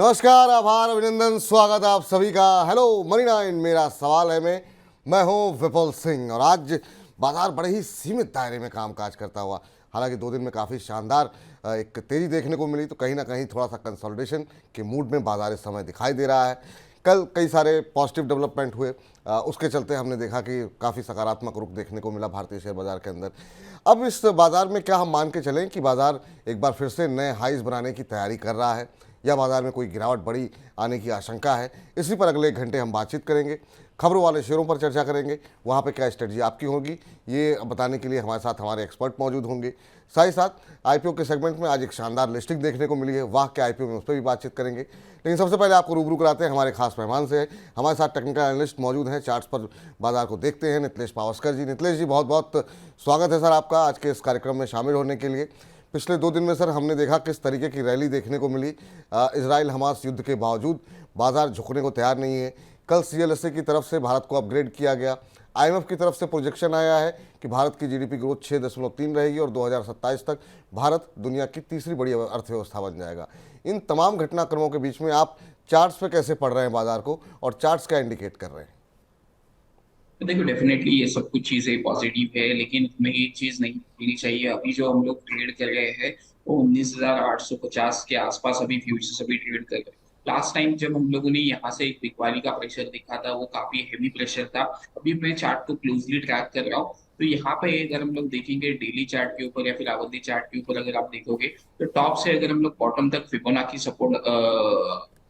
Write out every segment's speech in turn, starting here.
नमस्कार, आभार, अभिनंदन, स्वागत आप सभी का। हेलो मनी 9, मेरा सवाल है मैं हूं विपुल सिंह और आज बाजार बड़े ही सीमित दायरे में कामकाज करता हुआ, हालांकि 2 दिन में काफ़ी शानदार एक तेजी देखने को मिली, तो कहीं ना कहीं थोड़ा सा कंसोलिडेशन के मूड में बाजार इस समय दिखाई दे रहा है। कल कई सारे पॉजिटिव डेवलपमेंट हुए, उसके चलते हमने देखा कि काफ़ी सकारात्मक रुख देखने को मिला भारतीय शेयर बाजार के अंदर। अब इस बाजार में क्या हम मान के चलें कि बाजार एक बार फिर से नए हाईज बनाने की तैयारी कर रहा है या बाजार में कोई गिरावट बड़ी आने की आशंका है? इसी पर अगले 1 घंटे हम बातचीत करेंगे। खबरों वाले शेयरों पर चर्चा करेंगे, वहाँ पे क्या स्ट्रेटजी आपकी होगी ये बताने के लिए हमारे साथ हमारे एक्सपर्ट मौजूद होंगे। साथ ही साथ आईपीओ के सेगमेंट में आज एक शानदार लिस्टिंग देखने को मिली है, वाह क्या आईपीओ में, उस पर भी बातचीत करेंगे। लेकिन सबसे पहले आपको रूबरू कराते हैं हमारे खास मेहमान से। हमारे साथ टेक्निकल एनालिस्ट मौजूद हैं, चार्ट्स पर बाजार को देखते हैं, नितलेश पावस्कर जी। नितलेश जी, बहुत बहुत स्वागत है सर आपका आज के इस कार्यक्रम में शामिल होने के लिए। पिछले 2 दिन में सर हमने देखा किस तरीके की रैली देखने को मिली। इजराइल हमास युद्ध के बावजूद बाजार झुकने को तैयार नहीं है। कल सीएलएसए की तरफ से भारत को अपग्रेड किया गया। आईएमएफ की तरफ से प्रोजेक्शन आया है कि भारत की जीडीपी ग्रोथ 6.3 रहेगी और 2027 तक भारत दुनिया की तीसरी बड़ी अर्थव्यवस्था बन जाएगा। इन तमाम घटनाक्रमों के बीच में आप चार्ट्स पे कैसे पढ़ रहे हैं बाजार को, और चार्ट्स क्या इंडिकेट कर रहे हैं? तो देखो, डेफिनेटली ये सब कुछ चीजें पॉजिटिव है, लेकिन हमें एक चीज नहीं भूलनी चाहिए। अभी जो हम लोग ट्रेड कर रहे हैं वो 19,850 के आसपास अभी फ्यूचर्स अभी ट्रेड कर रहे हैं। लास्ट टाइम जब हम लोगों ने यहाँ से एक बिकवाली का प्रेशर देखा था, वो काफी हेवी प्रेशर था। अभी मैं चार्ट को क्लोजली ट्रैक कर रहा हूँ, तो यहाँ पे अगर हम लोग देखेंगे डेली चार्ट के ऊपर या फिर आवधि चार्ट के ऊपर, अगर आप देखोगे तो टॉप से अगर हम लोग बॉटम तक फिबोनाची सपोर्ट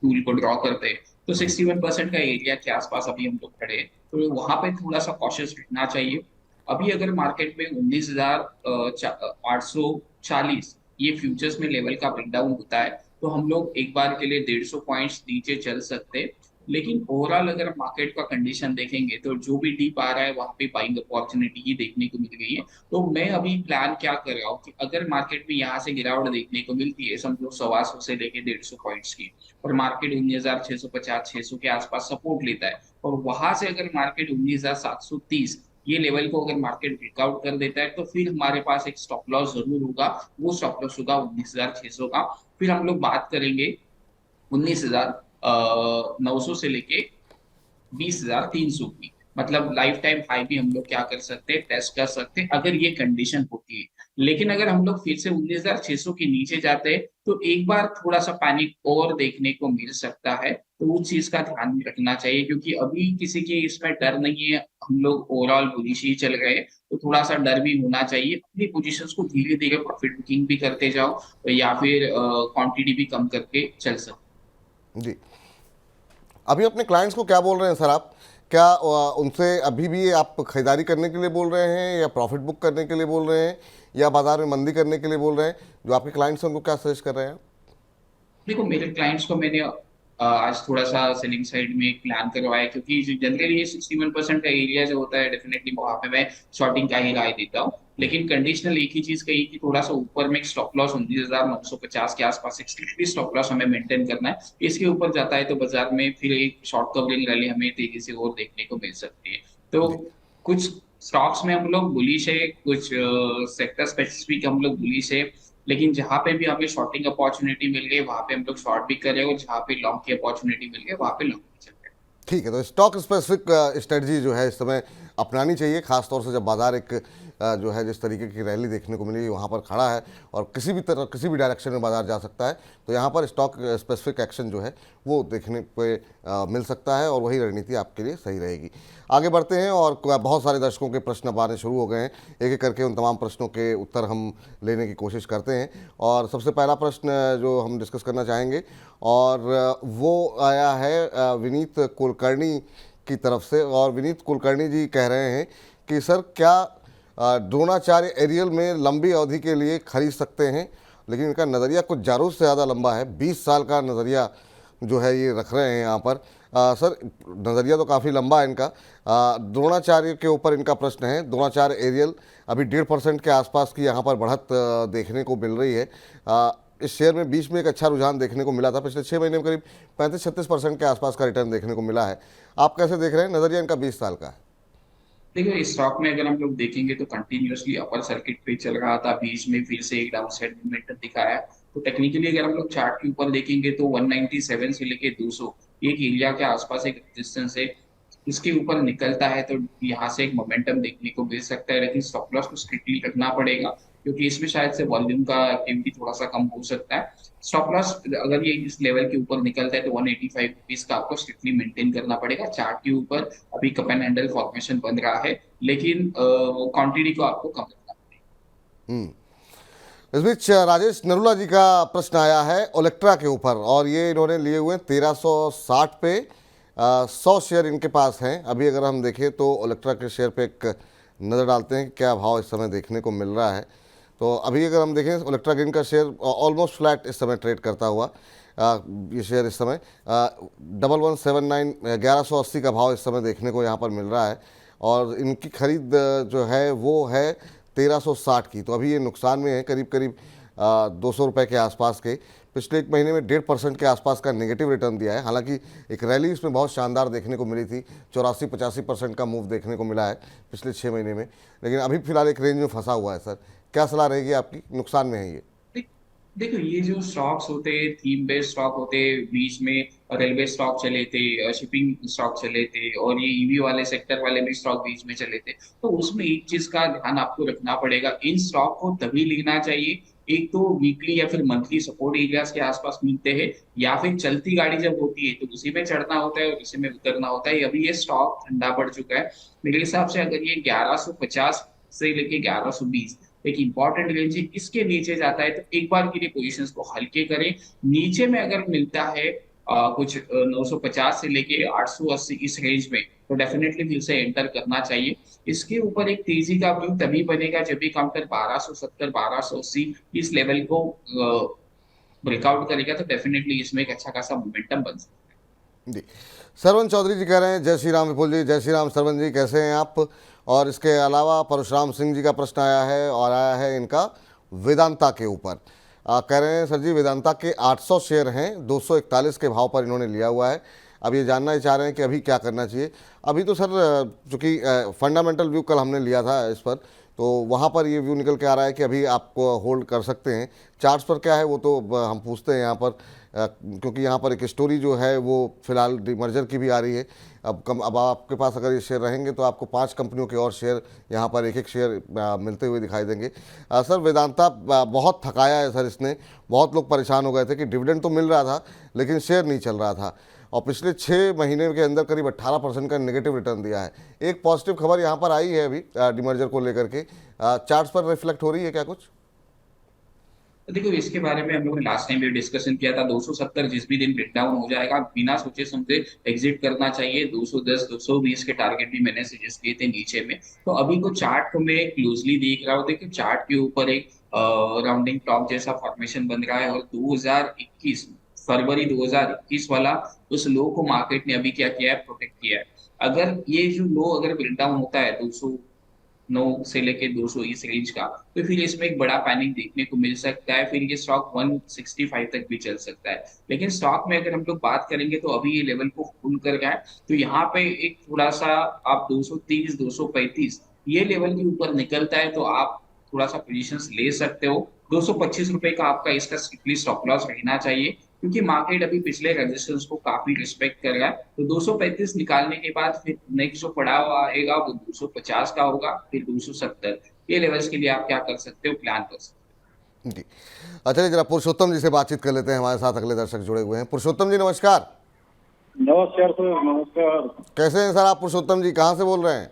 टूल को ड्रॉ करते हैं तो 61% का एरिया के आसपास अभी हम लोग खड़े हैं। तो वहां पे थोड़ा सा कॉशियस रहना चाहिए। अभी अगर मार्केट में 19,840 ये फ्यूचर्स में लेवल का ब्रेकडाउन होता है तो हम लोग एक बार के लिए 150 पॉइंट्स नीचे चल सकते हैं। लेकिन ओवरऑल अगर मार्केट का कंडीशन देखेंगे तो जो भी डीप आ रहा है वहां पे बाइंग अपॉर्चुनिटी ही देखने को मिल गई है। तो मैं अभी प्लान क्या कर रहा हूँ कि अगर मार्केट में यहाँ से गिरावट देखने को मिलती है, समझो 125 से लेके 150 पॉइंट्स की, और मार्केट 19,650 600 के आसपास सपोर्ट लेता है, और वहां से अगर मार्केट 19,730 ये लेवल को अगर मार्केट ब्रेकआउट कर देता है तो फिर हमारे पास एक स्टॉप लॉस जरूर होगा। वो स्टॉप लॉस होगा 19,600 का। फिर हम लोग बात करेंगे 19,900 से लेके 20,300 की, मतलब लाइफ टाइम हाई भी हम लोग क्या कर सकते हैं, टेस्ट कर सकते हैं अगर ये कंडीशन होती है। लेकिन अगर हम लोग फिर से 19,600 के नीचे जाते हैं तो एक बार थोड़ा सा पैनिक और देखने को मिल सकता है। तो उस चीज का ध्यान रखना चाहिए, क्योंकि अभी किसी के इसमें डर नहीं है, हम लोग ओवरऑल बुलिश ही चल गए। तो थोड़ा सा डर भी होना चाहिए। अपनी पोजीशंस को धीरे धीरे प्रॉफिट बुकिंग भी करते जाओ, या फिर क्वांटिटी भी कम करके चल सकते। जी, अभी अपने क्लाइंट्स को क्या बोल रहे हैं सर आप? क्या उनसे अभी भी आप खरीदारी करने के लिए बोल रहे हैं, या प्रॉफिट बुक करने के लिए बोल रहे हैं, या बाजार में मंदी करने के लिए बोल रहे हैं? जो आपके क्लाइंट्स हैं उनको क्या सजेस्ट कर रहे हैं? देखो, मेरे क्लाइंट्स को मैंने आज थोड़ा सा सेलिंग साइड में एक प्लान करवाया, क्योंकि जनरली ये 61% का एरिया जो होता है डेफिनेटली वहां पे मैं शॉर्टिंग का ही राय देता हूँ। लेकिन कंडीशनल एक ही चीज कही कि थोड़ा सा ऊपर में एक स्टॉप लॉस 19,950 के आसपास एक स्ट्रिक्टली स्टॉप लॉस हमें मेंटेन करना है। इसके ऊपर जाता है तो बाजार में फिर एक शॉर्ट कवरिंग रैली हमें तेजी से और देखने को मिल सकती है। तो जी, कुछ स्टॉक्स में हम लोग बुलिश है, कुछ सेक्टर स्पेसिफिक हम लोग बुलिश है। लेकिन जहां पे भी हमें शॉर्टिंग अपॉर्चुनिटी मिल गई वहां पे हम लोग शॉर्ट भी कर रहे हैं, और जहां पे लॉन्ग की अपॉर्चुनिटी मिल गई वहां पे लॉन्ग भी चल रहे हैं। ठीक है। तो स्टॉक स्पेसिफिक स्ट्रेटजी जो है इस समय अपनानी चाहिए, खासतौर से जब बाजार एक जो है जिस तरीके की रैली देखने को मिली वहाँ पर खड़ा है और किसी भी तरह किसी भी डायरेक्शन में बाजार जा सकता है, तो यहाँ पर स्टॉक स्पेसिफिक एक्शन जो है वो देखने पे मिल सकता है और वही रणनीति आपके लिए सही रहेगी। आगे बढ़ते हैं और बहुत सारे दर्शकों के प्रश्न अब आने शुरू हो गए हैं। एक एक करके उन तमाम प्रश्नों के उत्तर हम लेने की कोशिश करते हैं, और सबसे पहला प्रश्न जो हम डिस्कस करना चाहेंगे और वो आया है विनीत कुलकर्णी की तरफ से। और विनीत कुलकर्णी जी कह रहे हैं कि सर क्या द्रोणाचार्य एरियल में लंबी अवधि के लिए खरीद सकते हैं, लेकिन इनका नज़रिया कुछ जारूद से ज़्यादा लंबा है, 20 साल का नज़रिया जो है ये रख रहे हैं यहाँ पर। सर नज़रिया तो काफ़ी लंबा है इनका। द्रोणाचार्य के ऊपर इनका प्रश्न है। द्रोणाचार्य एरियल अभी 1.5% के आसपास की यहाँ पर बढ़त देखने को मिल रही है। इस शेयर में बीच में एक अच्छा रुझान देखने को मिला था, पिछले 6 महीने में करीब 35-36% के आसपास का रिटर्न देखने को मिला है। आप कैसे देख रहे हैं? नज़रिया इनका 20 साल का है। देखिए, इस स्टॉक में अगर हम लोग देखेंगे तो कंटिन्यूअसली अपर सर्किट पे चल रहा था, बीच में फिर से एक डाउन साइड मोमेंटम दिखाया। तो टेक्निकली अगर हम लोग चार्ट के ऊपर देखेंगे तो 197 से लेके 200 एक एरिया के आसपास एक रेजिस्टेंस है। इसके ऊपर निकलता है तो यहाँ से एक मोमेंटम देखने को मिल सकता है, लेकिन स्टॉप लॉस को स्ट्रिक्टली रखना पड़ेगा क्योंकि इसमें शायद से वॉल्यूम का एक्टिविटी थोड़ा सा कम हो सकता है। स्टॉप लॉस अगर ये इस लेवल के ऊपर निकलता है तो 185 रुपीज का आपको स्ट्रिक्टली मेंटेन करना पड़ेगा। चार्ट के ऊपर अभी कप एंड हैंडल फॉर्मेशन बन रहा है, लेकिन क्वांटिटी को आपको कम रखना हम्म। इस बीच राजेश नरूला जी का प्रश्न आया है ओलेक्ट्रा के ऊपर, और ये इन्होंने लिए हुए हैं 1360 पे। 100 शेयर इनके पास हैं। अभी अगर हम देखें तो ओलेक्ट्रा के शेयर पे एक नज़र डालते हैं कि क्या भाव इस समय देखने को मिल रहा है। तो अभी अगर हम देखें ओलेक्ट्रा ग्रीन का शेयर ऑलमोस्ट फ्लैट इस समय ट्रेड करता हुआ, ये शेयर इस समय 1179 1180 का भाव इस समय देखने को यहाँ पर मिल रहा है, और इनकी खरीद जो है वो है 1360 की। तो अभी ये नुकसान में है, करीब करीब 200 रुपये के आसपास के। पिछले एक महीने में 1.5% के आसपास का नेगेटिव रिटर्न दिया है। हालांकि एक रैली इसमें बहुत शानदार देखने को मिली थी, 84-85% का मूव देखने को मिला है पिछले 6 महीने में, लेकिन अभी फिलहाल एक रेंज में फंसा हुआ है। सर क्या सलाह रहेगी आपकी, नुकसान में है ये? पड़ेगा। देखो ये जो स्टॉक्स होते हैं, थीम बेस्ड स्टॉक होते हैं, बीच में रेलवे स्टॉक चले थे, शिपिंग स्टॉक चले थे, और ये ईवी वाले सेक्टर वाले भी स्टॉक बीच में चले थे। तो उसमें एक चीज का ध्यान आपको रखना पड़ेगा, इन स्टॉक को तभी लेना चाहिए एक तो वीकली या फिर मंथली सपोर्ट एरियाज के आसपास मिलते हैं, या फिर चलती गाड़ी जब होती है तो उसी में चढ़ना होता है और उसी में उतरना होता है। अभी ये स्टॉक ठंडा पड़ चुका है मेरे हिसाब से। अगर ये 1150 से लेके 1120 एक इंपॉर्टेंट रेंज है, इसके नीचे जाता है तो एक बार के लिए पोजीशंस को हल्के करें। नीचे में अगर मिलता है कुछ 950 से लेके 880 इस रेंज में, तो डेफिनेटली फिर से एंटर करना चाहिए। इसके ऊपर एक तेजी का व्यू तभी बनेगा जब भी काउंटर 1270 1280 इस लेवल को ब्रेकआउट करेगा, तो डेफिनेटली इसमें एक अच्छा खासा मोमेंटम बन सकता है। जी। सरवन चौधरी जी कह रहे हैं जय श्री राम विपुल जी। जय श्री राम सरवन जी, कैसे हैं आप? और इसके अलावा परशुराम सिंह जी का प्रश्न आया है, और आया है इनका वेदांता के ऊपर। कह रहे हैं सर जी वेदांता के 800 शेयर हैं, 241 के भाव पर इन्होंने लिया हुआ है। अब ये जानना ही चाह रहे हैं कि अभी क्या करना चाहिए। अभी तो सर चूँकि फंडामेंटल व्यू कल हमने लिया था इस पर, तो वहाँ पर ये व्यू निकल के आ रहा है कि अभी आपको होल्ड कर सकते हैं। चार्ट्स पर क्या है वो तो हम पूछते हैं यहाँ पर, क्योंकि यहाँ पर एक स्टोरी जो है वो फिलहाल डीमर्जर की भी आ रही है। अब आपके पास अगर ये शेयर रहेंगे तो आपको 5 कंपनियों के और शेयर यहाँ पर एक एक शेयर मिलते हुए दिखाई देंगे। सर वेदांता बहुत थकाया है सर इसने। बहुत लोग परेशान हो गए थे कि डिविडेंड तो मिल रहा था लेकिन शेयर नहीं चल रहा था, और पिछले 6 महीने के अंदर करीब 18% का नेगेटिव रिटर्न दिया है। एक पॉजिटिव खबर यहाँ पर आई है अभी डीमर्जर को लेकर के, चार्ट्स पर रिफ्लेक्ट हो रही है क्या कुछ? तो देखो इसके बारे में हम लोग ने लास्ट टाइम भी डिस्कशन किया था। 270 जिस भी दिन ब्रेक डाउन हो जाएगा बिना सोचे समझे एग्जिट करना चाहिए। 210 220 के टारगेट भी मैंने सजेस्ट किए थे नीचे में। तो अभी को चार्ट को मैं क्लोजली देख रहा हूँ, देखिए चार्ट के ऊपर एक राउंडिंग टॉप जैसा फॉर्मेशन बन रहा है, और 2021 फरवरी 2021 वाला उस लो को मार्केट ने अभी क्या किया है, प्रोटेक्ट किया है। अगर ये जो लो अगर ब्रेक डाउन होता है 209 से लेके 200 इस रेंज का, तो फिर इसमें एक बड़ा पैनिक देखने को मिल सकता है। फिर ये स्टॉक 165 तक भी चल सकता है। लेकिन स्टॉक में अगर हम लोग बात करेंगे तो अभी ये लेवल को होल्ड कर गया है, तो यहाँ पे एक थोड़ा सा आप 230 235 ये लेवल के ऊपर निकलता है तो आप थोड़ा सा पोजीशंस ले सकते हो। 225 रुपए का आपका इसका स्ट्रिक्टली स्टॉप लॉस रहना चाहिए, क्योंकि मार्केट अभी पिछले रेजिस्टेंस को काफी रिस्पेक्ट कर रहा है। तो 235 निकालने के बाद फिर नेक्स्ट जो पड़ाव आएगा वो 250 का होगा, फिर 270 ये लेवल्स के लिए आप क्या कर सकते हो, प्लान कर सकते जी। चलिए जरा पुरुषोत्तम जी से बातचीत कर लेते हैं, हमारे साथ अगले दर्शक जुड़े हुए हैं। पुरुषोत्तम जी नमस्कार। नमस्कार सर, नमस्कार। कैसे हैं सर आप पुरुषोत्तम जी, कहाँ से बोल रहे हैं?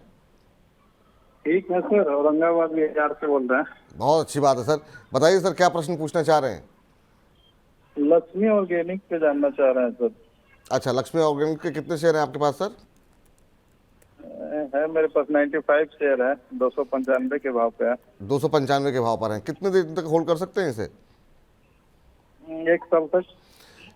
ठीक है सर, औरंगाबाद बिहार से बोल रहे हैं। बहुत अच्छी बात है सर। बताइए सर क्या प्रश्न पूछना चाह रहे हैं? लक्ष्मी ऑर्गेनिक पे जानना चाह रहे हैं सर। अच्छा, लक्ष्मी ऑर्गेनिक के कितने शेयर हैं आपके पास सर? है मेरे पास 95 शेयर है, 295 के भाव पे है। 295 के भाव पर हैं। कितने दिन तक होल्ड कर सकते हैं इसे? 1 साल तक।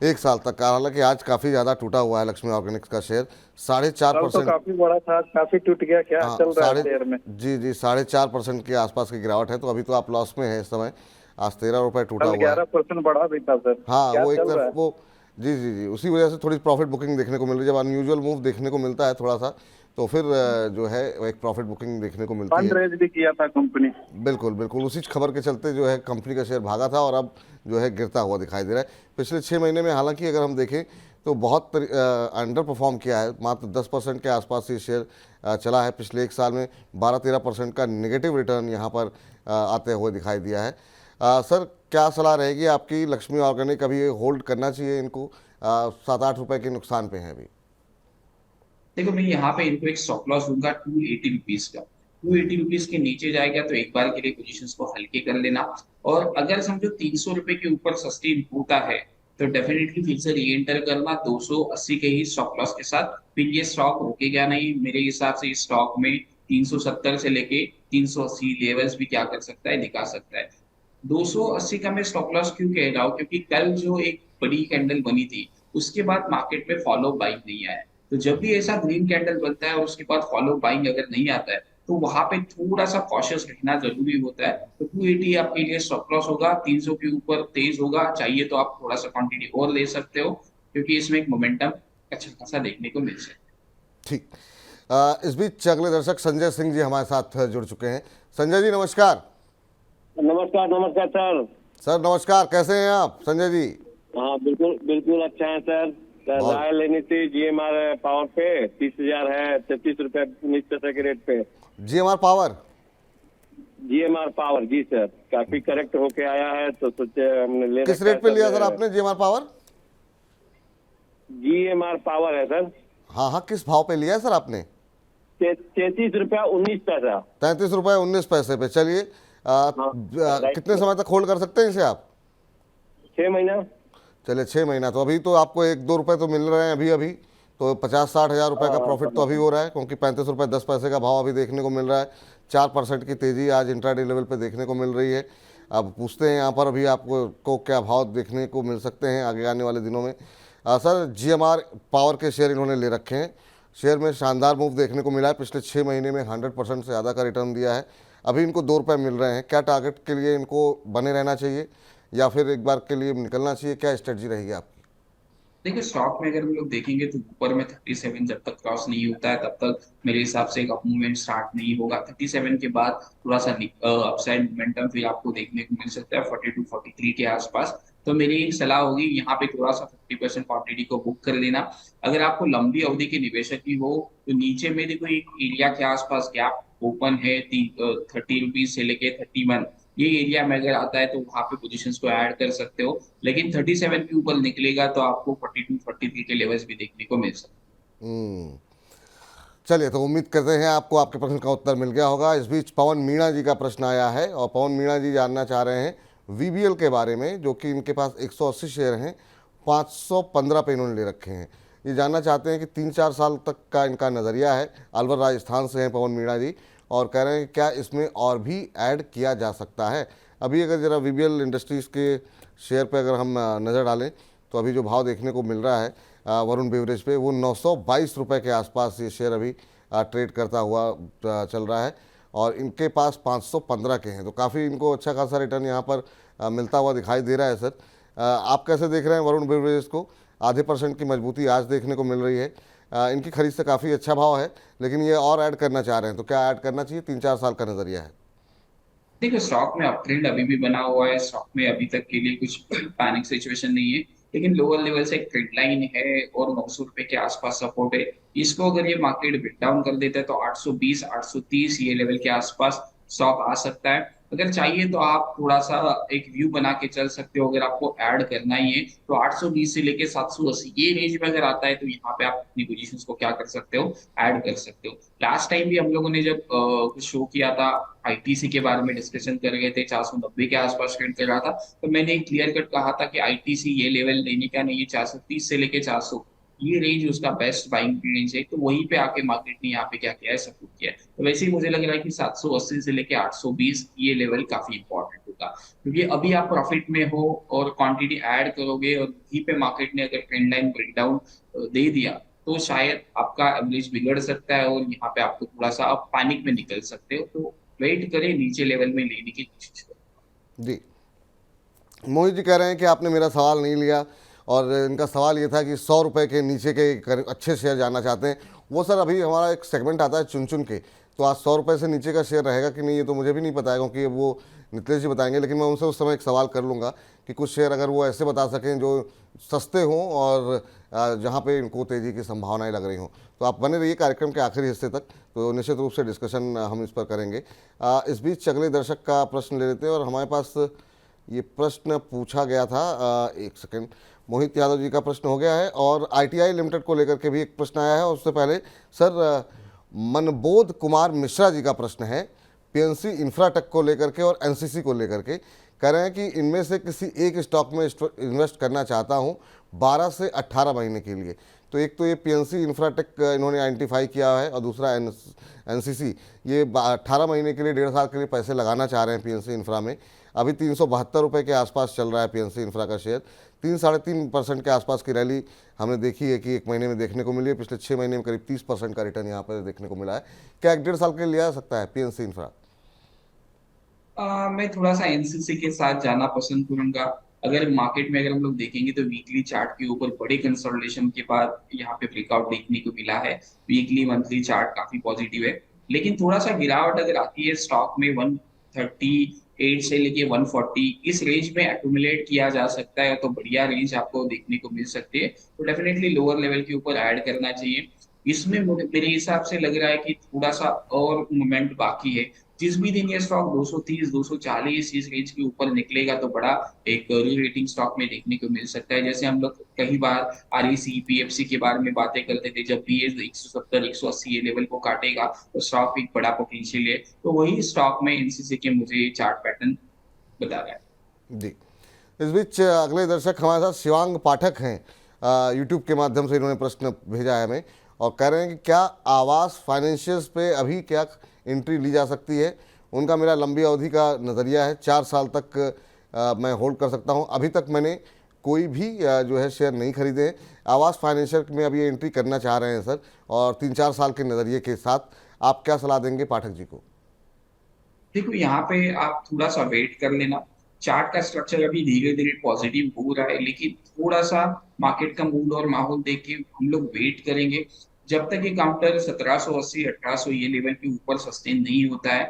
1 साल तक। हालांकि आज काफ़ी ज़्यादा टूटा हुआ है लक्ष्मी ऑर्गेनिक्स का शेयर, 4.5%। तो काफी बड़ा था, काफी टूट गया, क्या चल रहा है शेयर में? जी जी 4.5% के आसपास की गिरावट है। तो अभी तो आप लॉस में है इस समय। आज 13 रुपये टूटा हुआ है। 11% बढ़ा भी था सर। हाँ क्या वो एक चल रहा तरफ है? वो जी जी जी उसी वजह से थोड़ी प्रॉफिट बुकिंग देखने को मिल रही है। जब अनयूजुअल मूव देखने को मिलता है थोड़ा सा, तो फिर जो है वो एक प्रॉफिट बुकिंग देखने को मिलती फंड है। रेज भी किया था कंपनी। बिल्कुल बिल्कुल, उसी खबर के चलते जो है कंपनी का शेयर भागा था, और अब जो है गिरता हुआ दिखाई दे रहा है। पिछले 6 महीने में हालांकि अगर हम देखें तो बहुत अंडर परफॉर्म किया है, मात्र 10% के आसपास ये शेयर चला है। पिछले एक साल में 12-13% का नेगेटिव रिटर्न यहाँ पर आते हुए दिखाई दिया है। सर, क्या सलाह रहेगी आपकी? लक्ष्मी ऑर्गेनिक अभी होल्ड करना चाहिए इनको? 7-8 रुपये के नुकसान पे है अभी। देखो मैं यहाँ पे इनको एक स्टॉप लॉस दूंगा 280 रुपीज का। 280 रुपीज के नीचे जाएगा तो एक बार के लिए पोजीशंस को हल्के कर लेना, और अगर समझो 300 रुपए के ऊपर सस्टेन होता है तो डेफिनेटली फिर से री एंटर करना 280 के ही स्टॉप लॉस के साथ। फिर ये स्टॉक रुकेगा नहीं, मेरे हिसाब से इस स्टॉक में 370 से लेके 380 लेवल्स भी क्या कर सकता है, दिखा सकता है। 280 का मैं स्टॉप लॉस क्यों कह रहा हूँ, क्योंकि कल जो एक बड़ी कैंडल बनी थी उसके बाद मार्केट में फॉलो बाइंग नहीं आया। तो जब भी ऐसा ग्रीन कैंडल बनता है और उसके बाद फॉलो बाइंग अगर नहीं आता है तो वहां पे थोड़ा सा कॉशियस रहना जरूरी होता है। तो 280 आपके लिए स्टॉप लॉस होगा। 300 के ऊपर तेज होगा, चाहिए तो आप थोड़ा सा क्वांटिटी और ले सकते हो, क्योंकि इसमें एक मोमेंटम अच्छा खासा देखने को मिल सकता है। ठीक। इस बीच अगले दर्शक संजय सिंह जी हमारे साथ जुड़ चुके हैं। संजय जी नमस्कार। नमस्कार नमस्कार सर। सर नमस्कार, कैसे हैं आप संजय जी? हाँ बिल्कुल बिल्कुल अच्छा है सर। राय लेनी थी जीएमआर पावर पे 30,000 है, 33 रुपए 19 पैसे के रेट पे। GMR power? जीएमआर पावर जी सर, काफी करेक्ट होके आया है तो सोचे हमने ले। किस रेट पे लिया सर आपने जीएमआर पावर? जीएमआर पावर है सर। हाँ हाँ, किस भाव पे लिया है सर आपने? 33 रुपया 19 पैसा। 33 रुपये 19 पैसे पे। चलिए, कितने समय तक होल्ड कर सकते हैं इसे आप? 6 महीना। चलिए 6 महीना, तो अभी तो आपको 1-2 रुपये तो मिल रहे हैं अभी अभी, तो 50-60 हज़ार रुपये का प्रॉफिट तो अभी हो रहा है, क्योंकि 35 रुपये 10 पैसे का भाव अभी देखने को मिल रहा है। 4% की तेज़ी आज इंट्राडे लेवल पे देखने को मिल रही है। अब पूछते हैं यहाँ पर अभी आपको क्या भाव देखने को मिल सकते हैं आगे आने वाले दिनों में। सर, जीएमआर पावर के शेयर इन्होंने ले रखे हैं। शेयर में शानदार मूव देखने को मिला है। पिछले 6 महीने में 100% से ज़्यादा का रिटर्न दिया है। अभी इनको 2 रुपये मिल रहे हैं। क्या टारगेट के लिए इनको बने रहना चाहिए या फिर एक बार के लिए निकलना चाहिए? क्या स्ट्रेटजी रहेगी आपकी? देखिए स्टॉक में अगर हम लोग देखेंगे तो ऊपर में 37 जब तक क्रॉस नहीं होता है तब तक मेरे हिसाब से एक अप मूवमेंट स्टार्ट नहीं होगा। 37 के बाद थोड़ा सा अपसाइड मोमेंटम फिर आपको देखने को मिल सकता है 42-43 के आसपास। तो मेरी एक सलाह होगी यहाँ पे थोड़ा सा 50% क्वांटिटी को बुक कर लेना। अगर आपको लंबी अवधि के निवेशक ही हो तो नीचे में देखो एक एरिया के आसपास गैप ओपन है 30 रुपीज से लेके 31, ये एरिया में अगर आता है तो वहां पे पोजीशंस को ऐड कर सकते हो। लेकिन 37 के ऊपर निकलेगा तो आपको 42-43 के लेवल्स भी देखने को मिल सकते हम्म। चलिए, तो उम्मीद करते हैं आपको आपके प्रश्न का उत्तर मिल गया होगा। इस बीच पवन मीणा जी का प्रश्न आया है और पवन मीणा जी जानना चाह रहे हैं वीबीएल के बारे में, जो कि इनके पास 180 शेयर हैं, 515 पे इन्होंने ले रखे हैं। ये जानना चाहते हैं कि 3-4 साल तक का इनका नज़रिया है। अलवर राजस्थान से हैं पवन मीणा जी, और कह रहे हैं क्या इसमें और भी ऐड किया जा सकता है? अभी अगर ज़रा वीबीएल इंडस्ट्रीज़ के शेयर पे अगर हम नज़र डालें तो अभी जो भाव देखने को मिल रहा है वरुण बेवरेज पे, वो 922 रुपये के आसपास ये शेयर अभी ट्रेड करता हुआ चल रहा है, और इनके पास 515 के हैं। तो काफ़ी इनको अच्छा खासा रिटर्न यहाँ पर मिलता हुआ दिखाई दे रहा है। सर, आप कैसे देख रहे हैं वरुण बेवरेज को? आधे % की मजबूती आज देखने को मिल रही है। इनकी खरीद से काफ़ी अच्छा भाव है, लेकिन ये और ऐड करना चाह रहे हैं, तो क्या ऐड करना चाहिए? 3-4 साल का नज़रिया है। देखो स्टॉक में अपट्रेंड अभी भी बना हुआ है, स्टॉक में अभी तक के लिए कुछ पैनिक सिचुएशन नहीं है, लेकिन लोअर लेवल से एक ट्रेंड लाइन है और 900 रुपए के आसपास सपोर्ट है। इसको अगर ये मार्केट ब्रेक डाउन कर देता है तो 820 830 ये लेवल के आसपास स्टॉक आ सकता है। अगर चाहिए तो आप थोड़ा सा एक व्यू बना के चल सकते हो। अगर आपको ऐड करना ही है तो 820 से लेके 780 ये रेंज में अगर आता है तो यहाँ पे आप अपनी पोजीशंस को क्या कर सकते हो, ऐड कर सकते हो। लास्ट टाइम भी हम लोगों ने जब कुछ शो किया था आईटीसी के बारे में डिस्कशन कर रहे थे, 490 के आसपास ट्रेंड कर रहा था, तो मैंने एक क्लियर कट कहा था कि आईटीसी ये लेवल लेने का नहीं है, 430 से लेके 400 ये रेंज उसका बेस्ट बाइंग रेंज है। तो वहीं पे आके मार्केट ने यहाँ पे क्या किया है, सपोर्ट किया है। तो वैसे ही मुझे लग रहा है कि 780 से लेके 820 ये लेवल काफी इंपॉर्टेंट होगा, क्योंकि अभी आप प्रॉफिट में हो और क्वांटिटी ऐड करोगे और वहीं पे मार्केट ने अगर ट्रेंड लाइन ब्रेकडाउन दे दिया तो शायद आपका एवरेज बिगड़ सकता है और यहाँ पे आपको थोड़ा सा आप पैनिक में निकल सकते हो। तो वेट करें, नीचे लेवल में लेने की कोशिश करें। जी, मोहित जी कह रहे हैं कि आपने मेरा सवाल नहीं लिया और इनका सवाल ये था कि 100 रुपये के नीचे के अच्छे शेयर जानना चाहते हैं। वो सर अभी हमारा एक सेगमेंट आता है चुन चुन के, तो आज 100 रुपये से नीचे का शेयर रहेगा कि नहीं ये तो मुझे भी नहीं पता है, क्योंकि वो नितेश जी बताएंगे। लेकिन मैं उनसे उस समय एक सवाल कर लूँगा कि कुछ शेयर अगर वो ऐसे बता सकें जो सस्ते हों और जहाँ पे इनको तेज़ी की संभावनाएं लग रही हों। तो आप बने रहिए कार्यक्रम के आखिरी हिस्से तक, तो निश्चित रूप से डिस्कशन हम इस पर करेंगे। इस बीच अगले दर्शक का प्रश्न ले लेते हैं, और हमारे पास ये प्रश्न पूछा गया था, एक सेकेंड, मोहित यादव जी का प्रश्न हो गया है, और ITI लिमिटेड को लेकर के भी एक प्रश्न आया है। और उससे पहले सर मनबोध कुमार मिश्रा जी का प्रश्न है PNC इंफ्राटेक को लेकर के और NCC को लेकर के। कह रहे हैं कि इनमें से किसी एक स्टॉक में इन्वेस्ट करना चाहता हूं 12 से 18 महीने के लिए। तो एक तो ये PNC इंफ्राटेक इन्होंने आइडेंटिफाई किया है, और दूसरा NCC, ये 18 महीने के लिए, 1.5 साल के लिए पैसे लगाना चाह रहे हैं PNC इंफ्रा में। अभी 372 रुपये के आसपास चल रहा है PNC इंफ्रा का शेयर। 3-3.5% के आसपास की रैली हमने देखी है कि एक महीने में देखने को मिली है। पिछले 6 महीने में करीब 30% का रिटर्न यहाँ पर देखने को मिला है। क्या 1-1.5 साल के लिए लिया जा सकता है PNC इंफ्रा? मैं थोड़ा सा एनसीसी के साथ जाना पसंद करूंगा। अगर मार्केट में अगर हम लोग देखेंगे तो वीकली चार्ट के ऊपर बड़े कंसोलिडेशन के बाद यहाँ पे ब्रेकआउट देखने को मिला है। वीकली मंथली चार्ट काफी पॉजिटिव है, लेकिन थोड़ा सा गिरावट अगर आती है स्टॉक में 138 से लेके 140 इस रेंज में एक्यूमुलेट किया जा सकता है, तो बढ़िया रेंज आपको देखने को मिल सकती है। तो डेफिनेटली लोअर लेवल के ऊपर ऐड करना चाहिए। इसमें मेरे हिसाब से लग रहा है कि थोड़ा सा और मूवमेंट बाकी है। जिस भी दिन ये स्टॉक 230 240 इस रेंज के ऊपर निकलेगा तो बड़ा एक री रेटिंग स्टॉक में देखने को मिल सकता है। जैसे हम लोग कई बार REC PFC के बारे में बातें करते थे, जब भी ये 170 180 ये लेवल को काटेगा तो स्टॉक एक बड़ा पोटेंशियल है। तो वही स्टॉक में NCC के मुझे चार्ट पैटर्न बता रहा है जी। इस बीच अगले दर्शक हमारे साथ शिवांग पाठक हैं, यूट्यूब के माध्यम से इन्होंने प्रश्न भेजा है हमें, और कह रहे हैं कि क्या आवास फाइनेंशियल्स पे अभी क्या एंट्री ली जा सकती है। उनका मेरा लंबी अवधि का नज़रिया है, 4 साल तक मैं होल्ड कर सकता हूं। अभी तक मैंने कोई भी जो है शेयर नहीं खरीदे हैं। आवास फाइनेंशियल में अभी एंट्री करना चाह रहे हैं सर, और 3-4 साल के नज़रिए के साथ आप क्या सलाह देंगे पाठक जी को? देखो यहाँ पे आप थोड़ा सा वेट कर लेना। चार्ट का स्ट्रक्चर अभी धीरे धीरे पॉजिटिव हो रहा है, लेकिन थोड़ा सा मार्केट का मूड और माहौल देख के हम लोग वेट करेंगे। जब तक ये काउंटर 1780 1800 ये लेवल के ऊपर सस्टेन नहीं होता है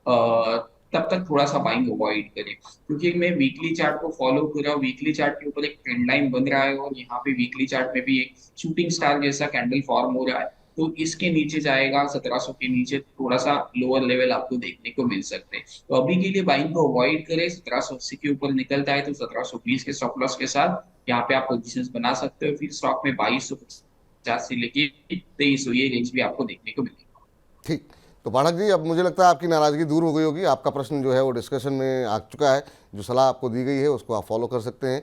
तब तक थोड़ा सा बाइंग अवॉइड करें। क्योंकि मैं वीकली चार्ट को फॉलो कर रहा हूँ, वीकली चार्ट के ऊपर एक ट्रेंड लाइन बन रहा है, और यहाँ पे वीकली चार्ट में भी एक शूटिंग स्टार जैसा कैंडल फॉर्म हो रहा है। तो इसके नीचे जाएगा 1700 के नीचे, थोड़ा सा लोअर लेवल आपको देखने को मिल सकते हैं। तो अभी के लिए बाइंग को अवॉइड करें। 1780 के ऊपर निकलता है तो 1720 के स्टॉप लॉस के साथ यहाँ पे आप पोजीशंस बना सकते हो। फिर स्टॉक में 2250 से लेके 2300 ये रेंज भी आपको देखने को मिलेगा। ठीक, तो पाठक जी अब मुझे लगता है आपकी नाराज़गी दूर हो गई होगी। आपका प्रश्न जो है वो डिस्कशन में आ चुका है। जो सलाह आपको दी गई है उसको आप फॉलो कर सकते हैं।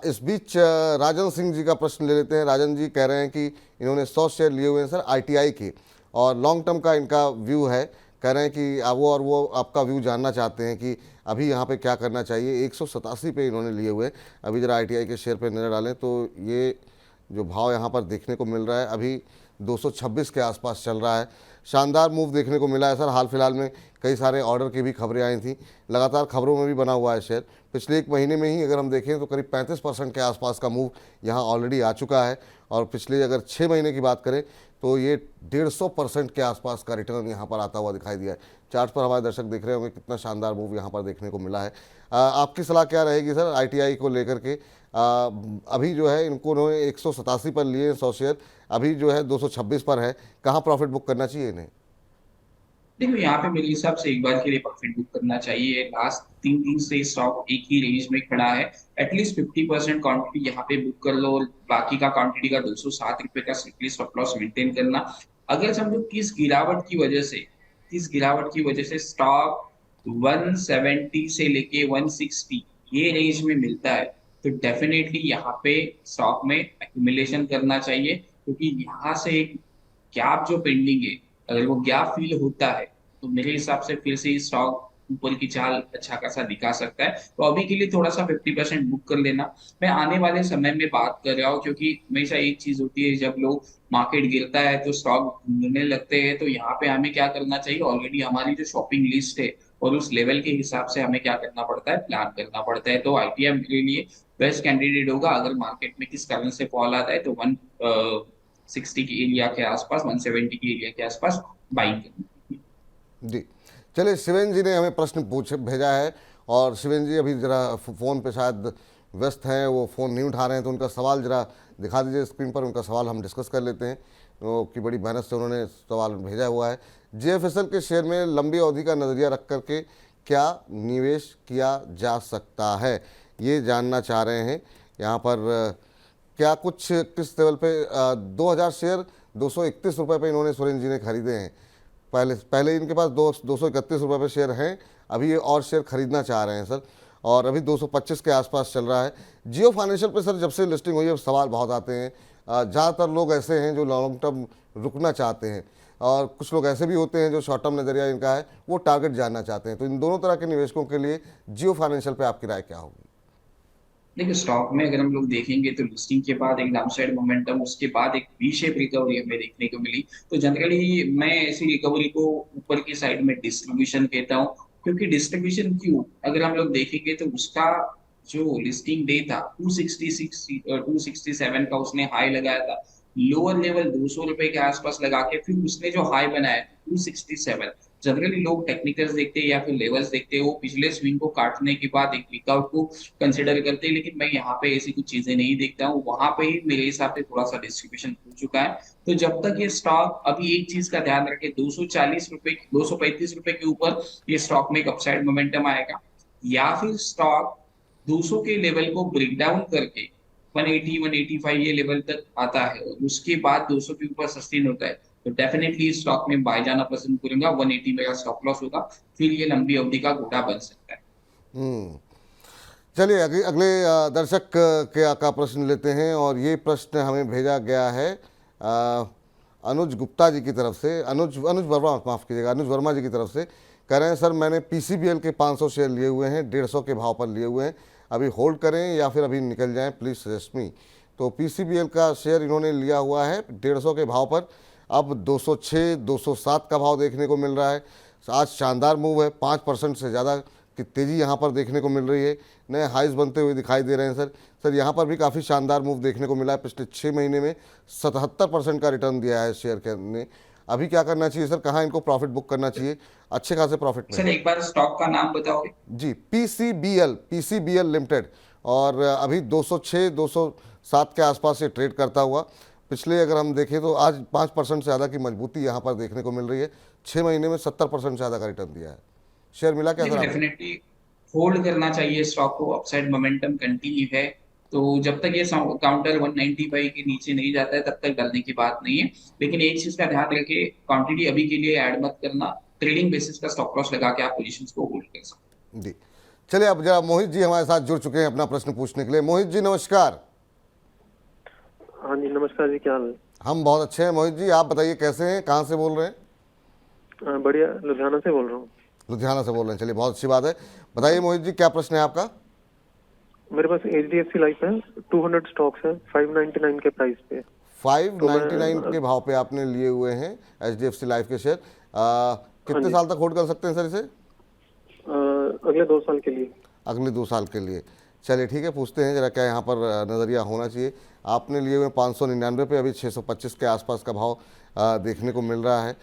इस बीच राजन सिंह जी का प्रश्न ले लेते हैं। राजन जी कह रहे हैं कि इन्होंने 100 शेयर लिए हुए हैं सर ITI के, और लॉन्ग टर्म का इनका व्यू है। कह रहे हैं कि वो आपका व्यू जानना चाहते हैं कि अभी यहाँ पे क्या करना चाहिए। 187 पे इन्होंने लिए हुए हैं। अभी ज़रा ITI के शेयर पे नज़र डालें तो ये जो भाव यहाँ पर देखने को मिल रहा है अभी 226 के आसपास चल रहा है। शानदार मूव देखने को मिला है सर। हाल फिलहाल में कई सारे ऑर्डर की भी खबरें आई थी, लगातार खबरों में भी बना हुआ है शेयर। पिछले एक महीने में ही अगर हम देखें तो करीब 35% के आसपास का मूव यहाँ ऑलरेडी आ चुका है, और पिछले अगर 6 महीने की बात करें तो ये 150% के आसपास का रिटर्न यहाँ पर आता हुआ दिखाई दिया है। चार्ट पर हमारे दर्शक देख रहे होंगे कितना शानदार मूव यहाँ पर देखने को मिला है। आपकी सलाह क्या रहेगी सर ITI को लेकर के? अभी जो है इनको उन्होंने 187 पर लिए 100 शेयर, अभी जो है 226 पर है। कहाँ प्रॉफिट बुक करना चाहिए इन्हें? देखो यहाँ पे मेरे हिसाब से एक बार के लिए प्रॉफिट बुक करना चाहिए। लास्ट 3 दिन से स्टॉक एक ही रेंज में खड़ा है। एटलीस्ट 50% क्वांटिटी यहाँ पे बुक कर लो, और बाकी का क्वांटिटी का 207 रुपए का स्ट्रिक्टली स्टॉप लॉस मेंटेन करना। अगर समझो किस गिरावट की वजह से स्टॉक 170 से लेके 160 ये रेंज में मिलता है, तो डेफिनेटली यहाँ पे स्टॉक में एक्यूमुलेशन करना चाहिए। क्योंकि यहाँ से एक गैप जो पेंडिंग है, अगर वो गैप फील होता है तो मेरे हिसाब से फिर से स्टॉक ऊपर की चाल अच्छा खासा दिखा सकता है। तो अभी के लिए थोड़ा सा 50% बुक कर लेना। मैं आने वाले समय में बात कर रहा हूँ, क्योंकि हमेशा एक चीज होती है, जब लोग मार्केट गिरता है तो स्टॉक ढूंढने लगते हैं। तो यहाँ पे हमें क्या करना चाहिए, ऑलरेडी हमारी जो शॉपिंग लिस्ट है और उस लेवल के हिसाब से हमें क्या करना पड़ता है, प्लान करना पड़ता है। तो आईटीएम के लिए बेस्ट कैंडिडेट होगा, अगर मार्केट में किस कारण से फॉल आता है तो 160 की एरिया के आसपास, 170 की एरिया के आसपास बाइंग करनी। जी, चलिए शिवेन जी ने हमें प्रश्न पूछ भेजा है, और शिवेन जी अभी जरा फ़ोन पे शायद व्यस्त हैं, वो फ़ोन नहीं उठा रहे हैं, तो उनका सवाल जरा दिखा दीजिए स्क्रीन पर। उनका सवाल हम डिस्कस कर लेते हैं, तो कि बड़ी मेहनत से उन्होंने सवाल भेजा हुआ है। जेएफएसएल के शेयर में लंबी अवधि का नज़रिया रख करके क्या निवेश किया जा सकता है, ये जानना चाह रहे हैं यहाँ पर। क्या कुछ किस लेवल पे 2000 शेयर 231 रुपये पे इन्होंने सुरेंद्र जी ने खरीदे हैं। पहले इनके पास 231 रुपये पे शेयर हैं, अभी ये और शेयर खरीदना चाह रहे हैं सर, और अभी 225 के आसपास चल रहा है। जियो फाइनेंशियल पे सर जब से लिस्टिंग हुई है सवाल बहुत आते हैं। ज़्यादातर लोग ऐसे हैं जो लॉन्ग टर्म रुकना चाहते हैं, और कुछ लोग ऐसे भी होते हैं जो शॉर्ट टर्म नज़रिया इनका है, वो टारगेट जानना चाहते हैं। तो इन दोनों तरह के निवेशकों के लिए जियो फाइनेंशियल पे आपकी राय क्या होगी? देखिए, स्टॉक में अगर हम लोग देखेंगे तो लिस्टिंग के बाद एक डाउनसाइड मोमेंटम, उसके बाद एक वी शेप रिकवरी हमें देखने को मिली। तो जनरली मैं ऐसी रिकवरी को ऊपर की साइड में डिस्ट्रीब्यूशन कहता हूँ, क्योंकि डिस्ट्रीब्यूशन क्यों, अगर हम लोग देखेंगे तो उसका जो लिस्टिंग डे था 266 267 का उसने हाई लगाया था, लोअर लेवल 200 रुपए के आसपास लगा के फिर उसने जो हाई बनाया 267। जनरली लोग टेक्निकल्स देखते हैं या फिर लेवल्स देखते हैं, वो पिछले स्विंग को काटने के बाद एक विकआउट को कंसिडर करते हैं, लेकिन मैं यहाँ पे ऐसी कुछ चीजें नहीं देखता हूँ। वहां पे ही मेरे हिसाब से थोड़ा सा डिस्ट्रीब्यूशन हो चुका है। तो जब तक ये स्टॉक, अभी एक चीज का ध्यान रखे, 240 रुपए 235 रुपए के ऊपर ये स्टॉक में एक अपसाइड मोमेंटम आएगा, या फिर स्टॉक 200 के लेवल को ब्रेक डाउन करके 180 185 ये लेवल तक आता है और उसके बाद 200 के ऊपर सस्टेन होता है, तो डेफिनेटली स्टॉक में बाय जाना पसंद करूंगा। 180 मेरा स्टॉप लॉस होगा, फिर ये लंबी अवधि का घोड़ा बन सकता है। चलिए अगले दर्शक का प्रश्न लेते हैं, और ये प्रश्न हमें भेजा गया है अनुज गुप्ता जी की तरफ से। अनुज वर्मा, माफ़ कीजिएगा, अनुज वर्मा जी की तरफ से। कह रहे हैं सर मैंने पीसीबीएल के 500 शेयर लिए हुए हैं, 150 के भाव पर लिए हुए हैं, अभी होल्ड करें या फिर अभी निकल जाएं, प्लीज़ सजेस्ट मी। तो पीसीबीएल का शेयर इन्होंने लिया हुआ है 150 के भाव पर, अब 206 207 का भाव देखने को मिल रहा है। आज शानदार मूव है, 5% से ज़्यादा की तेज़ी यहाँ पर देखने को मिल रही है, नए हाइज बनते हुए दिखाई दे रहे हैं सर यहाँ पर भी काफ़ी शानदार मूव देखने को मिला है। पिछले 6 महीने में 77% का रिटर्न दिया है शेयर के ने। अभी क्या करना चाहिए सर, कहाँ इनको प्रॉफिट बुक करना चाहिए अच्छे खासे प्रॉफिट में? सर एक बार स्टॉक का नाम बताओगे? जी, पीसीबीएल लिमिटेड, और अभी 206 207 के आसपास ये ट्रेड करता हुआ। पिछले अगर हम देखें तो आज 5% से ज़्यादा की मजबूती यहाँ पर देखने को मिल रही है। 6 महीने में 70% से ज़्यादा का रिटर्न दिया है। शेयर मिला क्या सर? डेफिनेटली होल्ड करना चाहिए स्टॉक को, अपसाइड मोमेंटम कंटिन्यू है। तो जब तक ये काउंटर 195 के नीचे नहीं जाता है तब तक डरने की बात नहीं है। लेकिन एक चीज का ध्यान रखिए, क्वांटिटी अभी के लिए ऐड मत करना, ट्रेडिंग बेसिस का स्टॉप लॉस लगा के आप पोजीशंस को होल्ड कर सकते हैं। जी, चलिए अब जरा मोहित जी हमारे साथ जुड़ चुके हैं अपना प्रश्न पूछने के लिए। मोहित जी नमस्कार। हाँ जी नमस्कार जी, क्या हाल है? हम बहुत अच्छे हैं मोहित जी, आप बताइए कैसे हैं, कहाँ से बोल रहे हैं? बढ़िया, लुधियाना से बोल रहा हूँ। लुधियाना से बोल रहे हैं, चलिए बहुत अच्छी बात है। बताइए मोहित जी क्या प्रश्न है आपका? मेरे पास HDFC लाइफ है, 200 स्टॉक्स है, 599 के प्राइस पे। 599 के भाव पे आपने लिए हुए हैं HDFC लाइफ के शेयर। कितने साल तक होल्ड कर सकते हैं सर इसे? अगले 2 साल के लिए। अगले 2 साल के लिए, चलिए ठीक है, पूछते हैं जरा क्या यहाँ पर नज़रिया होना चाहिए। आपने लिए हुए 599 पे, अभी 625 के आसपास का भाव देखने को मिल रहा है।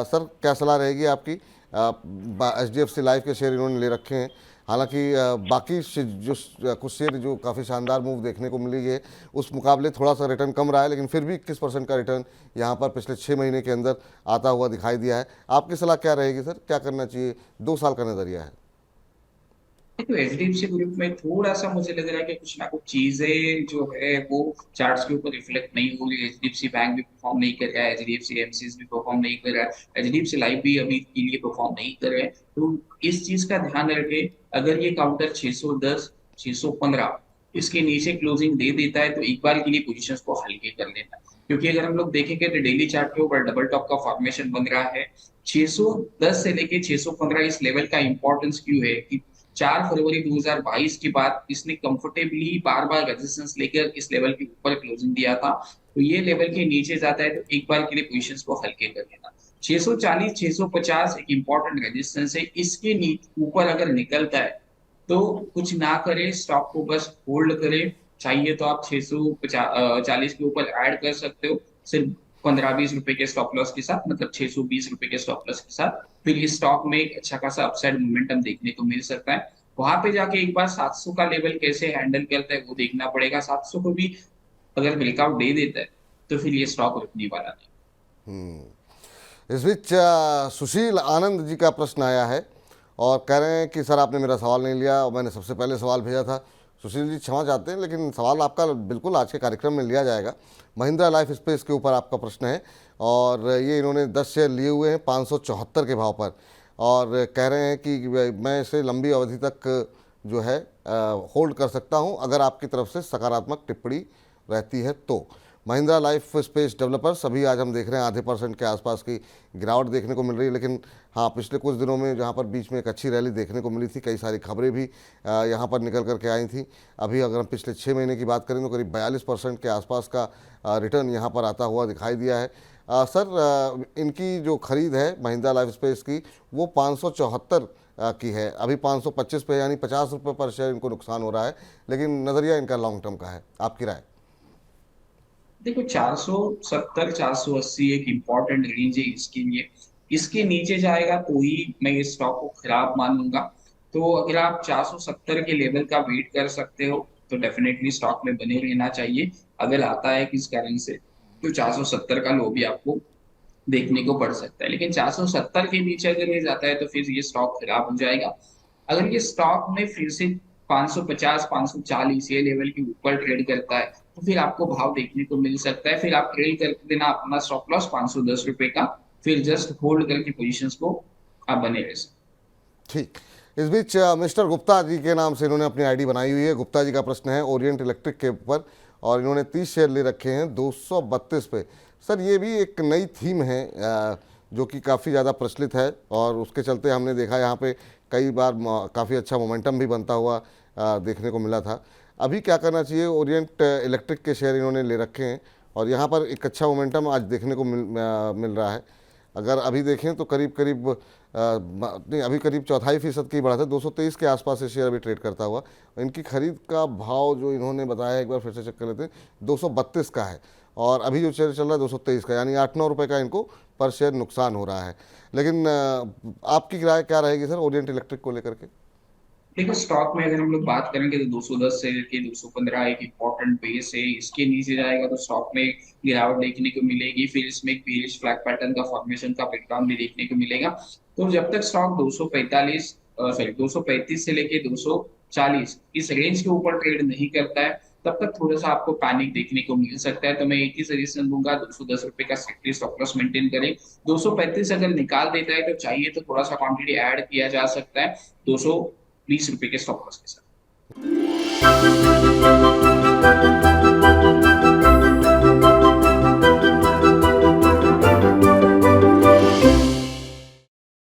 सर क्या सलाह रहेगी आपकी? HDFC लाइफ के शेयर इन्होंने ले रखे हैं, हालांकि बाकी जो कुछ शेयर जो काफ़ी शानदार मूव देखने को मिली है उस मुकाबले थोड़ा सा रिटर्न कम रहा है, लेकिन फिर भी 21% का रिटर्न यहाँ पर पिछले 6 महीने के अंदर आता हुआ दिखाई दिया है। आपकी सलाह क्या रहेगी सर, क्या करना चाहिए? 2 साल का नज़रिया है। तो एचडीएफसी ग्रुप में थोड़ा सा मुझे लग रहा है कि कुछ ना कुछ चीजें जो है वो चार्ट्स के ऊपर रिफ्लेक्ट नहीं हो रही। एचडीएफसी बैंक भी परफॉर्म नहीं कर रहा है, एचडीएफसी एमसीज भी परफॉर्म नहीं कर रहा है, एचडीएफसी लाइफ भी अभी के लिए परफॉर्म नहीं कर रहे हैं। तो इस चीज का ध्यान रखें, अगर ये काउंटर 610 615 इसके नीचे क्लोजिंग दे देता है तो एक बार के लिए पोजीशंस को हल्के कर लेना। क्योंकि अगर हम लोग देखेंगे तो डेली चार्ट के ऊपर डबल टॉप का फॉर्मेशन बन रहा है। 610 से लेके 615 इस लेवल का इंपॉर्टेंस क्यों है कि 4 फरवरी 2022 के बाद इसने कंफर्टेबली बार-बार रेजिस्टेंस लेकर इस लेवल के ऊपर क्लोजिंग दिया था। तो ये लेवल के नीचे जाता है तो एक बार के लिए पोजीशंस को हल्के कर लेना। 640 650 एक इंपॉर्टेंट रेजिस्टेंस है। इसके ऊपर अगर निकलता है तो कुछ ना करें, स्टॉक को बस होल्ड करें। चाहिए तो आप 640 के ऊपर ऐड कर सकते हो, सिर्फ 15-20 रुपए के स्टॉप लॉस के साथ, मतलब 620 रुपए के स्टॉप लॉस के साथ। फिर इस स्टॉक में एक अच्छा खासा अपसाइड मोमेंटम देखने को मिल सकता है। वहां पे जाके एक बार 700 का लेवल कैसे हैंडल करता है वो देखना पड़ेगा। 700 को भी अगर ब्रेकआउट दे देता है तो फिर ये स्टॉक रुकने वाला नहीं। इस बीच सुशील आनंद जी का प्रश्न आया है और कह रहे हैं कि सर आपने मेरा सवाल नहीं लिया और मैंने सबसे पहले सवाल भेजा था। सुशील जी क्षमा चाहते हैं लेकिन सवाल आपका बिल्कुल आज के कार्यक्रम में लिया जाएगा। महिंद्रा लाइफ स्पेस के ऊपर आपका प्रश्न है और ये इन्होंने 10 शेयर लिए हुए हैं 574 के भाव पर और कह रहे हैं कि मैं इसे लंबी अवधि तक जो है होल्ड कर सकता हूं अगर आपकी तरफ से सकारात्मक टिप्पणी रहती है तो। महिंद्रा लाइफ स्पेस डेवलपर्स अभी आज हम देख रहे हैं आधे % के आसपास की गिरावट देखने को मिल रही है, लेकिन हाँ पिछले कुछ दिनों में जहाँ पर बीच में एक अच्छी रैली देखने को मिली थी, कई सारी खबरें भी यहाँ पर निकल करके आई थी। अभी अगर हम पिछले 6 महीने की बात करें तो करीब 42% के आसपास का रिटर्न यहाँ पर आता हुआ दिखाई दिया है। सर इनकी जो खरीद है महिंद्रा लाइफ स्पेस की वो 574 की है, अभी 525 पे यानी 50 रुपये पर शेयर इनको नुकसान हो रहा है, लेकिन नज़रिया इनका लॉन्ग टर्म का है, आपकी राय? देखो 470 480 एक इम्पोर्टेंट रेंज है इसके लिए। इसके नीचे जाएगा तो ही मैं इस स्टॉक को खराब मानूंगा। तो अगर आप 470 के लेवल का वेट कर सकते हो तो डेफिनेटली स्टॉक में बने रहना चाहिए। अगर आता है किस कारण से तो 470 का लो भी आपको देखने को पड़ सकता है, लेकिन 470 के नीचे अगर ये जाता है तो फिर ये स्टॉक खराब हो जाएगा। अगर ये स्टॉक में फिर से 550 540 ये लेवल के ऊपर ट्रेड करता है तो फिर आपको भाव देखने को मिल सकता है। फिर आप ट्रेड कर देना अपना स्टॉप लॉस 510 रुपए का, फिर जस्ट होल्ड करके पोजीशंस को आप बने रह सकते। ठीक। इस बीच मिस्टर गुप्ता जी के नाम से इन्होंने अपनी आईडी बनाई हुई है। गुप्ता जी का प्रश्न है ओरिएंट इलेक्ट्रिक के ऊपर और इन्होंने 30 शेयर ले रखे हैं 232 पे। सर ये भी एक नई थीम है जो कि काफ़ी ज़्यादा प्रचलित है और उसके चलते हमने देखा यहाँ पे कई बार काफ़ी अच्छा मोमेंटम भी बनता हुआ देखने को मिला था। अभी क्या करना चाहिए? ओरिएंट इलेक्ट्रिक के शेयर इन्होंने ले रखे हैं और यहाँ पर एक अच्छा मोमेंटम आज देखने को मिल रहा है। अगर अभी देखें तो करीब नहीं अभी करीब 4.5% की बढ़त है, 223 के आसपास से शेयर अभी ट्रेड करता हुआ। इनकी खरीद का भाव जो इन्होंने बताया एक बार फिर से चेक कर लेते हैं, 232 का है और अभी जो शेयर चल रहा है 223 का, यानी 8-9 रुपये का इनको पर शेयर नुकसान हो रहा है। लेकिन आपकी राय क्या रहेगी सर ओरिएंट इलेक्ट्रिक को लेकर के? देखो स्टॉक में अगर हम लोग बात करेंगे तो 210 से लेके 215 एक इम्पोर्टेंट बेस है। इसके नीचे जाएगा तो स्टॉक में गिरावट देखने को मिलेगी। फिर इसमें एक बेरिश फ्लैग पैटर्न का फॉर्मेशन का ब्रेकडाउन भी देखने को मिलेगा। तो जब तक स्टॉक 235 से लेके 240 इस रेंज के ऊपर ट्रेड नहीं करता है तब तक थोड़ा सा आपको पैनिक देखने को मिल सकता है। तो मैं एक ही सजेशन दूंगा 210 रुपए का स्ट्रिक्टली स्टॉप लॉस मेंटेन करें। 235 अगर निकाल देता है तो चाहिए तो थोड़ा सा क्वांटिटी ऐड किया जा सकता है 220 रुपए के स्टॉप लॉस के साथ।